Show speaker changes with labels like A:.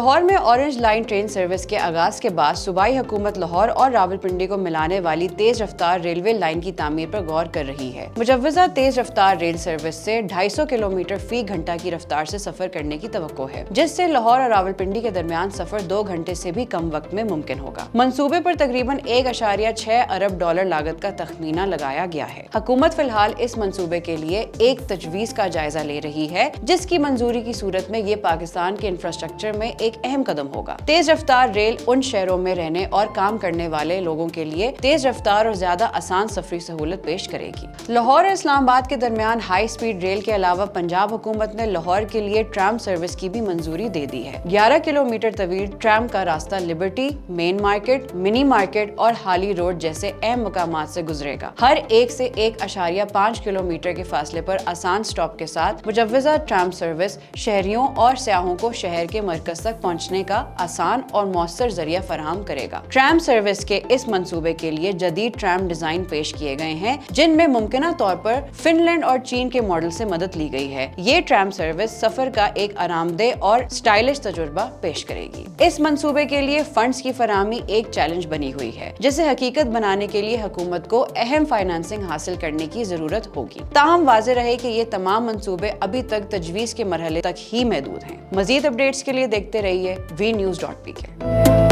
A: لاہور میں orange line train service کے آغاز کے بعد صوبائی حکومت لاہور اور راولپنڈی کو ملانے والی تیز رفتار ریلوے لائن کی تعمیر پر غور کر رہی ہے۔ مجوزہ تیز رفتار ریل سروس سے 250 کلومیٹر فی گھنٹہ کی رفتار سے سفر کرنے کی توقع ہے، جس سے لاہور اور راولپنڈی کے درمیان سفر 2 گھنٹے سے بھی کم وقت میں ممکن ہوگا۔ منصوبے پر تقریباً 1.6 ارب ڈالر لاگت کا تخمینہ لگایا گیا ہے۔ حکومت فی الحال اس منصوبے کے لیے ایک تجویز کا جائزہ لے رہی ہے، جس کی منظوری کی صورت میں یہ پاکستان کے انفراسٹرکچر میں ایک اہم قدم ہوگا۔ تیز رفتار ریل ان شہروں میں رہنے اور کام کرنے والے لوگوں کے لیے تیز رفتار اور زیادہ آسان سفری سہولت پیش کرے گی۔ لاہور اور اسلام آباد کے درمیان ہائی سپیڈ ریل کے علاوہ پنجاب حکومت نے لاہور کے لیے ٹرام سروس کی بھی منظوری دے دی ہے۔ 11 کلومیٹر طویل ٹرام کا راستہ Liberty, main market, mini market اور ہالی روڈ جیسے اہم مقامات سے گزرے گا۔ ہر ایک سے 1.5 کلومیٹر کے فاصلے پر آسان سٹاپ کے ساتھ مجوزہ ٹرام سروس شہریوں اور سیاحوں کو شہر کے مرکز تک پہنچنے کا آسان اور مؤثر ذریعہ فراہم کرے گا۔ ٹرام سروس کے اس منصوبے کے لیے جدید ٹرام ڈیزائن پیش کیے گئے ہیں، جن میں ممکنہ طور پر فن لینڈ اور چین کے ماڈل سے مدد لی گئی ہے۔ یہ ٹرام سروس سفر کا ایک آرام دہ اور سٹائلش تجربہ پیش کرے گی۔ اس منصوبے کے لیے فنڈز کی فراہمی ایک چیلنج بنی ہوئی ہے، جسے حقیقت بنانے کے لیے حکومت کو اہم فائنانسنگ حاصل کرنے کی ضرورت ہوگی۔ تاہم واضح رہے کہ یہ تمام منصوبے ابھی تک تجویز کے مرحلے تک ہی محدود ہیں۔ مزید اپڈیٹس کے لیے دیکھتے رہیے VNews.pk۔